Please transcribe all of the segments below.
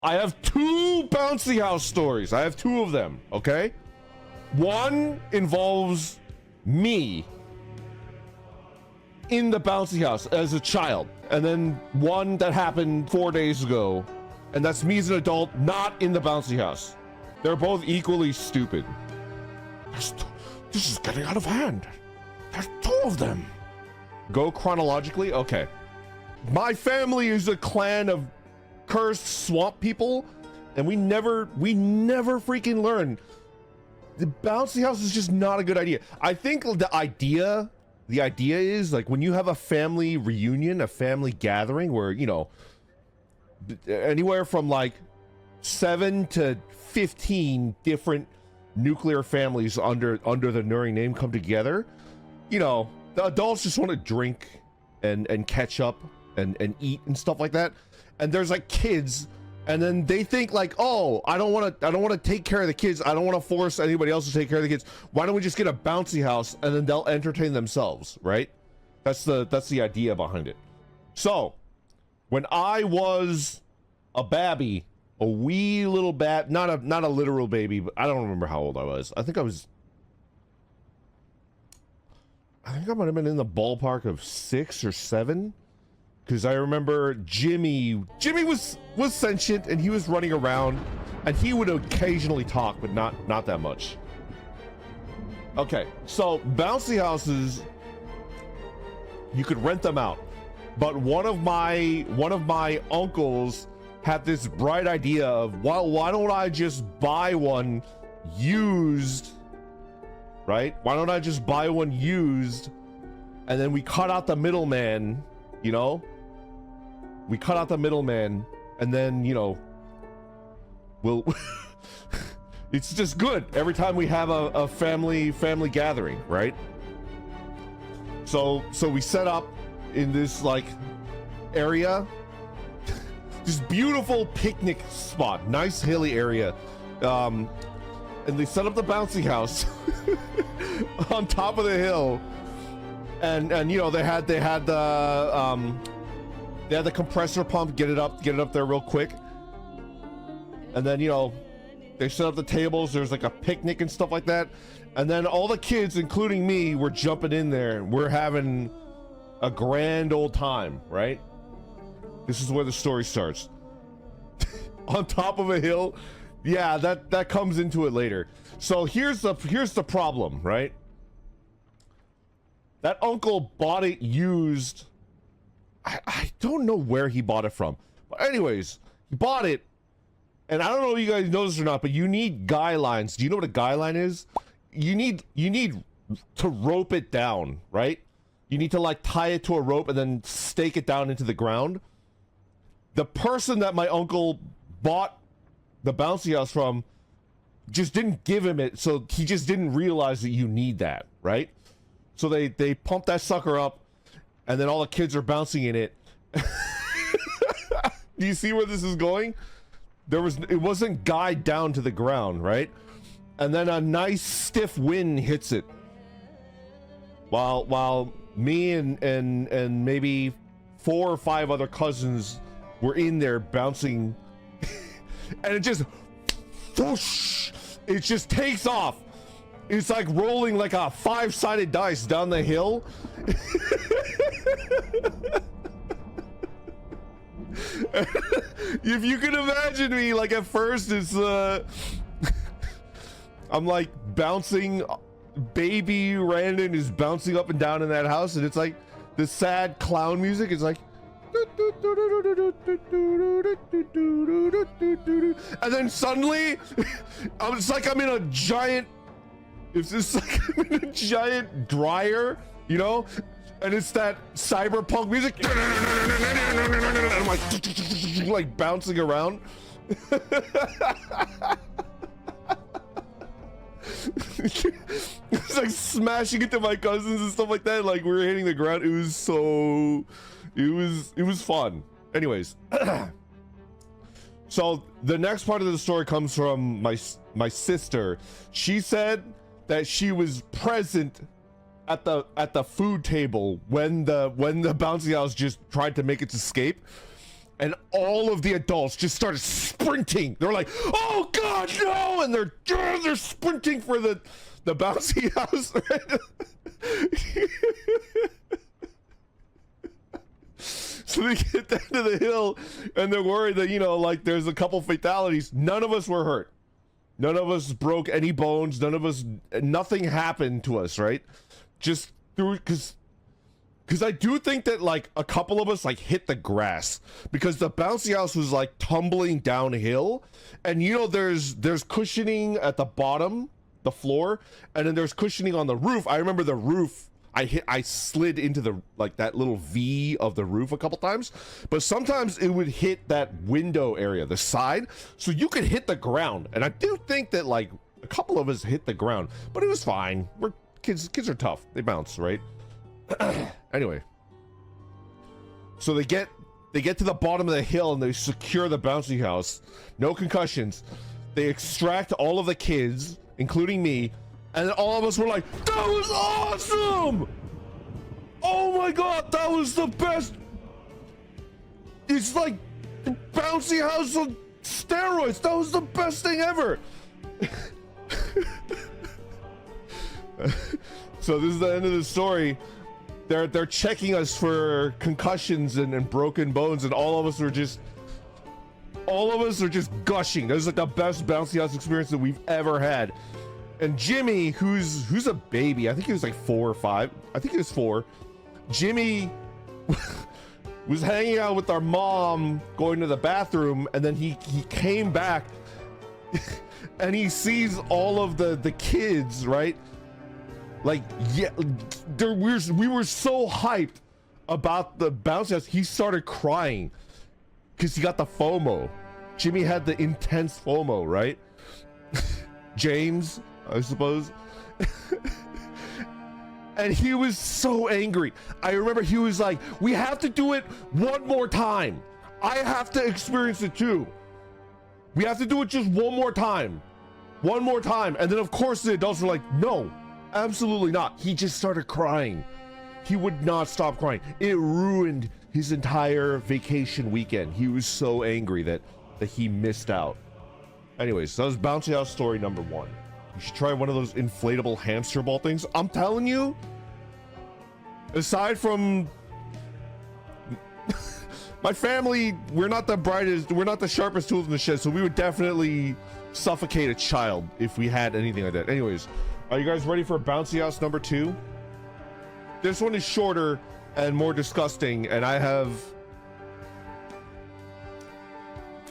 I have two bouncy house stories. I have two of them, okay? One involves me in the bouncy house as a child, and then one that happened 4 days ago, and that's me as an adult, not in the bouncy house. They're both equally stupid. This is getting out of hand. There's two of them. Go chronologically? Okay. My family is a clan of cursed swamp people, and we never freaking learn. The bouncy house is just not a good idea. I think the idea is like when you have a family reunion, a family gathering where, you know, anywhere from like 7 to 15 different nuclear families under the Nuring name come together. You know, the adults just want to drink and catch up and eat and stuff like that. And there's like kids, and then they think like, oh, I don't want to take care of the kids. I don't want to force anybody else to take care of the kids. Why don't we just get a bouncy house and then they'll entertain themselves, right? That's the idea behind it. So when I was a babby, a wee little not a literal baby, but I don't remember how old I was. I think I might have been in the ballpark of 6 or 7. Because I remember Jimmy was sentient, and he was running around, and he would occasionally talk, but not that much. Okay, so bouncy houses, you could rent them out, but one of my uncles had this bright idea of, well, why don't I just buy one used, right? Why don't I just buy one used, and then we cut out the middleman, you know? We cut out the middleman, and then, you know, we'll it's just good every time we have a family gathering, right? So we set up in this like area, this beautiful picnic spot, nice hilly area, and they set up the bouncy house on top of the hill, and you know, they had the compressor pump, get it up there real quick. And then, you know, they set up the tables. There's like a picnic and stuff like that. And then all the kids, including me, were jumping in there. We're having a grand old time, right? This is where the story starts. On top of a hill. Yeah, that comes into it later. So here's the problem, right? That uncle bought it used. I don't know where he bought it from, but anyways, he bought it, and I don't know if you guys know this or not, but you need guy lines. Do you know what a guy line is? You need to rope it down, right? You need to like tie it to a rope and then stake it down into the ground. The person that my uncle bought the bouncy house from just didn't give him it, so he just didn't realize that you need that, right? So they pumped that sucker up, and then all the kids are bouncing in it. Do you see where this is going? It wasn't guyed down to the ground, right? And then a nice stiff wind hits it. While me and maybe 4 or 5 other cousins were in there bouncing, and it just whoosh, it just takes off. It's like rolling like a 5-sided dice down the hill. If you can imagine me, like at first it's I'm like bouncing, baby Randon is bouncing up and down in that house, and it's like the sad clown music is like, and then suddenly it's like I'm in a giant, it's just like I'm in a giant dryer, you know, and it's that cyberpunk music. I'm like bouncing around. It's like smashing into my cousins and stuff like that. Like we were hitting the ground. It was fun. Anyways, so the next part of the story comes from my sister. She said that she was present at the food table when the bouncy house just tried to make its escape, and all of the adults just started sprinting. They're like, "Oh God, no!" And they're sprinting for the bouncy house. So they get down to the hill, and they're worried that, you know, like there's a couple fatalities. None of us were hurt. None of us broke any bones. Nothing happened to us, right? Just through, because I do think that like a couple of us like hit the grass, because the bouncy house was like tumbling downhill, and you know there's cushioning at the bottom, the floor, and then there's cushioning on the roof. I remember the roof, I slid into the like that little V of the roof a couple times, but sometimes it would hit that window area, the side, so you could hit the ground. And I do think that like a couple of us hit the ground, but it was fine. We're kids are tough, they bounce, right? Anyway, so they get to the bottom of the hill and they secure the bouncy house. No concussions. They extract all of the kids, including me, and all of us were like, "That was awesome! Oh my God, that was the best! It's like the bouncy house on steroids. That was the best thing ever!" So this is the end of the story. They're checking us for concussions and broken bones, and all of us are just gushing. That was like the best bouncy house experience that we've ever had. And Jimmy, who's a baby, I think he was like 4 or 5. I think he was 4. Jimmy was hanging out with our mom, going to the bathroom, and then he came back and he sees all of the kids, right? Like, yeah, we were so hyped about the bouncy house, he started crying because he got the FOMO. Jimmy had the intense FOMO, right? James, I suppose. And he was so angry. I remember he was like, "We have to do it one more time. I have to experience it too. We have to do it just one more time. One more time." And then of course the adults were like, "No, absolutely not." He just started crying. He would not stop crying. It ruined his entire vacation weekend. He was so angry that he missed out. Anyways, that was bouncy house story number 1. You should try one of those inflatable hamster ball things. I'm telling you, aside from my family, we're not the brightest, we're not the sharpest tools in the shed, so we would definitely suffocate a child if we had anything like that. Anyways, are you guys ready for bouncy house number 2? This one is shorter and more disgusting, and I have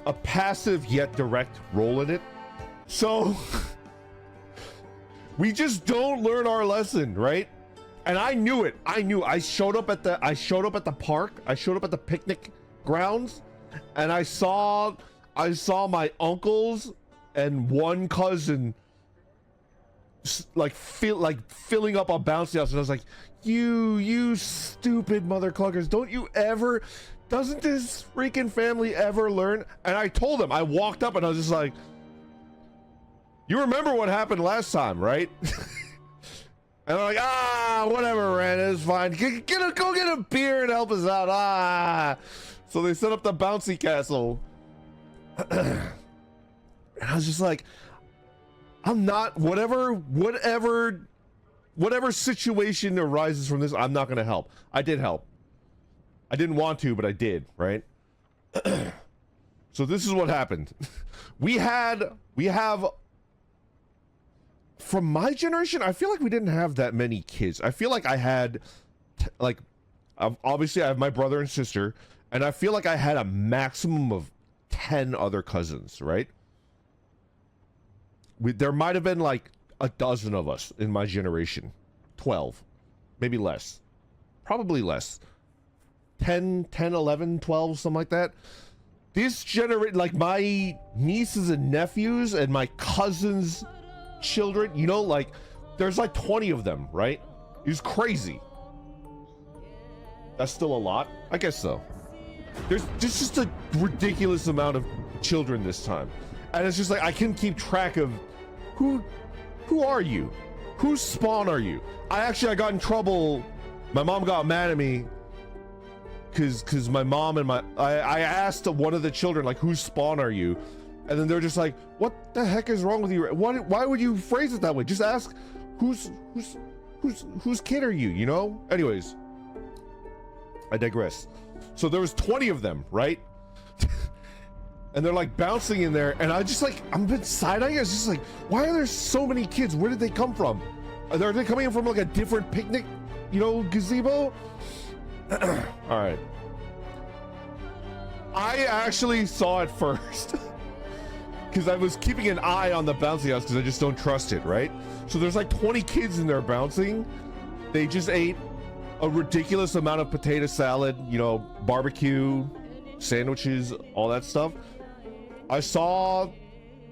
a passive yet direct role in it. So we just don't learn our lesson, right? And I knew it. I showed up at the park. I showed up at the picnic grounds, and I saw my uncles and one cousin filling up a bouncy house, and I was like, you stupid mother clunkers, doesn't this freaking family ever learn? And I told them, I walked up and I was just like, "You remember what happened last time, right?" And they're like, whatever, Randon, it's fine. Go get a beer and help us out. So they set up the bouncy castle. And I was just like, I'm not, whatever situation arises from this, I'm not gonna help. I did help. I didn't want to, but I did, right? So this is what happened. We have, from my generation, I feel like we didn't have that many kids. I feel like I had, obviously I have my brother and sister, and I feel like I had a maximum of 10 other cousins, right? There might have been like a dozen of us in my generation. 12, maybe less, probably less. 10, 11, 12, something like that. This generation, like my nieces and nephews and my cousins' children, you know, like there's like 20 of them, right? It's crazy. That's still a lot? I guess so. There's just a ridiculous amount of children this time. And it's just like, I can keep track of who are you? Whose spawn are you? I got in trouble. My mom got mad at me because my mom and I asked one of the children, like, whose spawn are you? And then they're just like, what the heck is wrong with you? Why would you phrase it that way? Just ask whose kid are you, you know? Anyways, I digress. So there was 20 of them, right? And they're like bouncing in there, and I just like, I'm been side-eyeing. I was just like, why are there so many kids? Where did they come from? Are they coming in from like a different picnic, you know, gazebo? All right. I actually saw it first because I was keeping an eye on the bouncy house because I just don't trust it, right? So there's like 20 kids in there bouncing. They just ate a ridiculous amount of potato salad, you know, barbecue, sandwiches, all that stuff. I saw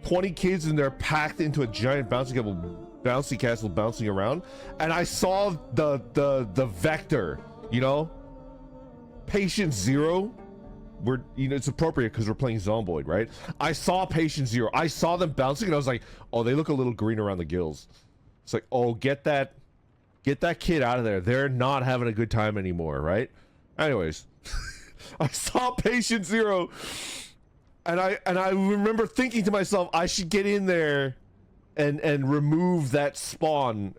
20 kids in there packed into a giant bouncy castle bouncing around, and I saw the vector, you know, patient zero. We're, you know, it's appropriate because we're playing Zomboid, right? I saw patient zero. I saw them bouncing, and I was like, oh, they look a little green around the gills. It's like, oh, get that kid out of there. They're not having a good time anymore, right? Anyways, I saw patient zero, and I remember thinking to myself, I should get in there and remove that spawn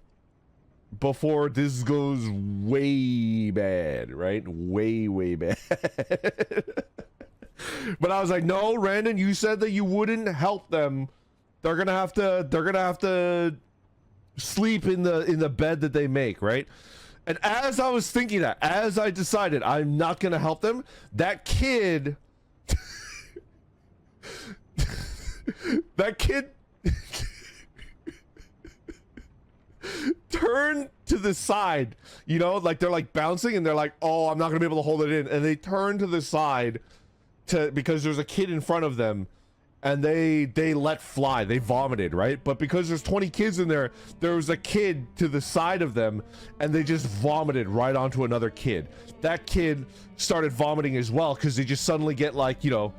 before this goes way bad, right? Way bad. But I was like, no, Randon, you said that you wouldn't help them. They're gonna have to sleep in the bed that they make, right? And as I was thinking that, as I decided I'm not gonna help them, that kid turn to the side, you know, like they're like bouncing and they're like, oh, I'm not gonna be able to hold it in, and they turn to the side because there's a kid in front of them, and they let fly. They vomited, right? But because there's 20 kids in there, there was a kid to the side of them, and they just vomited right onto another kid. That kid started vomiting as well because they just suddenly get, like, you know,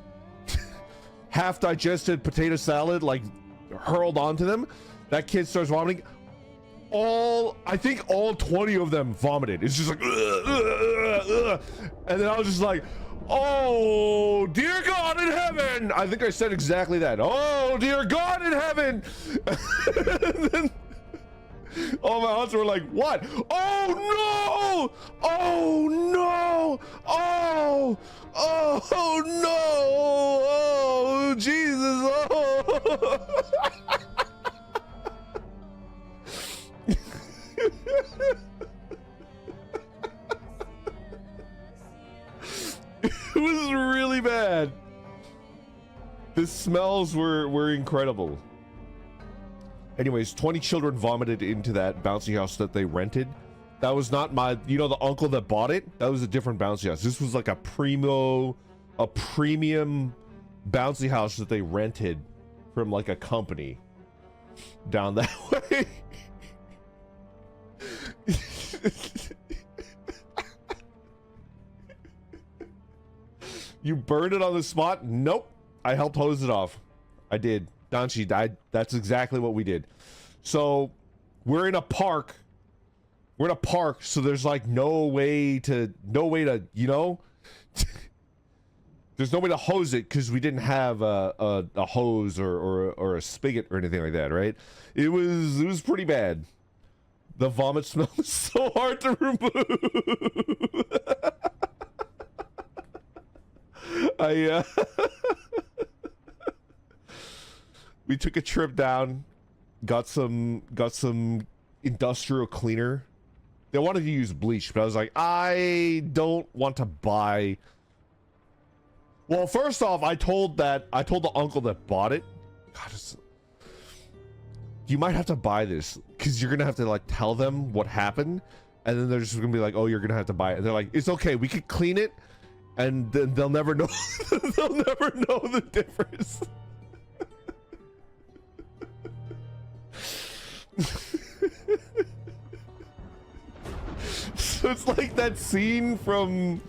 half digested potato salad like hurled onto them. That kid starts vomiting. I think all 20 of them vomited. It's just like, and then I was just like, oh, dear God in heaven. I think I said exactly that. Oh, dear God in heaven. And then all my aunts were like, what? Oh, no. Oh, no. Oh, no. Oh, Jesus. Oh. It was really bad. The smells were incredible. Anyways, 20 children vomited into that bouncy house that they rented. That was not my, you know, the uncle that bought it. That was a different bouncy house. This was like a premium bouncy house that they rented from like a company down that way. You burned it on the spot? Nope. I helped hose it off. I did. Danchi died. That's exactly what we did. So we're in a park. So there's like no way to, you know, there's no way to hose it because we didn't have a hose or a spigot or anything like that, right? It was pretty bad. The vomit smell is so hard to remove. We took a trip down, got some industrial cleaner. They wanted to use bleach, but I was like, I don't want to buy. Well, first off, I told the uncle that bought it, God, you might have to buy this because you're gonna have to like tell them what happened, and then they're just gonna be like, oh, you're gonna have to buy it. And they're like, it's okay, we could clean it, and then they'll never know. They'll never know the difference. So it's like that scene from,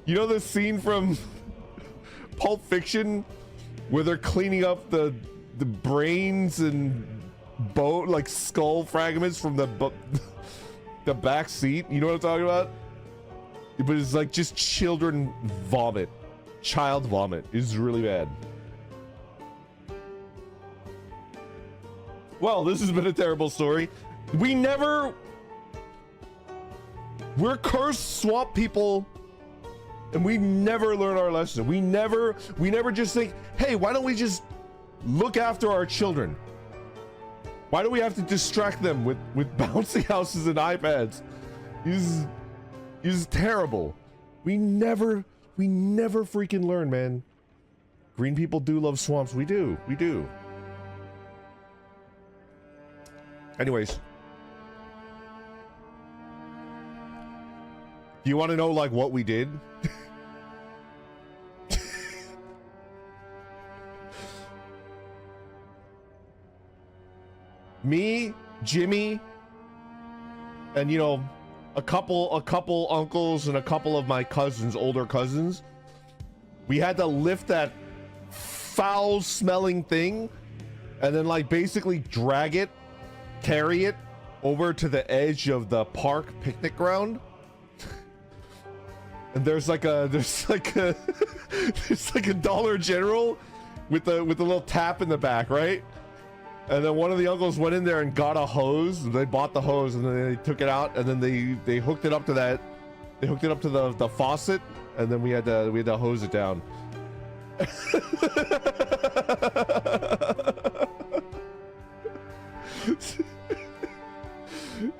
you know, the scene from Pulp Fiction where they're cleaning up the brains and bone, like skull fragments from the back seat. You know what I'm talking about? but it's like just children vomit. Child vomit is really bad. Well, this has been a terrible story. We're cursed swamp people, and we never learn our lesson. We never just think, hey, why don't we just look after our children? Why do we have to distract them with bouncy houses and iPads? Is terrible. We never freaking learn, man. Green people do love swamps. We do. Anyways, do you want to know like what we did? Me, Jimmy, and you know, a couple uncles and a couple of my cousins, older cousins, we had to lift that foul smelling thing and then like basically drag it, carry it over to the edge of the park picnic ground. And there's like a Dollar General with the little tap in the back, right? And then one of the uncles went in there and got a hose. They bought the hose and then they took it out and then they hooked it up to that. They hooked it up to the faucet and then we had to hose it down.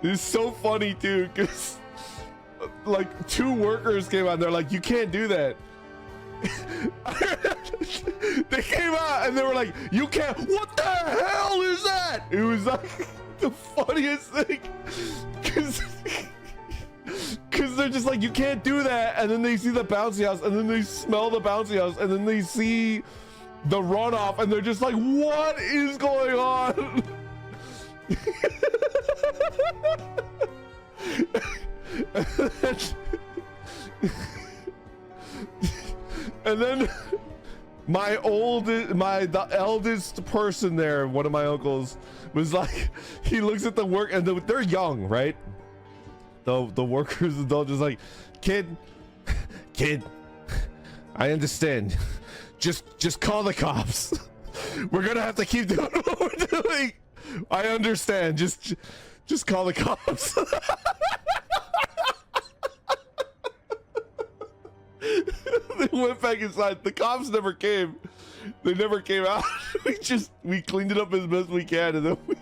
It's so funny too, because like 2 workers came out and they're like, you can't do that. They came out and they were like, you can't. What the hell is that? It was like the funniest thing, because they're just like, you can't do that. And then they see the bouncy house and then they smell the bouncy house and then they see the runoff and they're just like, what is going on? And then the eldest person there, one of my uncles, was like, he looks at the work and they're young, right? The workers, they'll just like, kid, I understand. Just call the cops. We're gonna have to keep doing what we're doing. I understand. Just call the cops. They went back inside. The cops never came. They never came out. We cleaned it up as best we can, and then we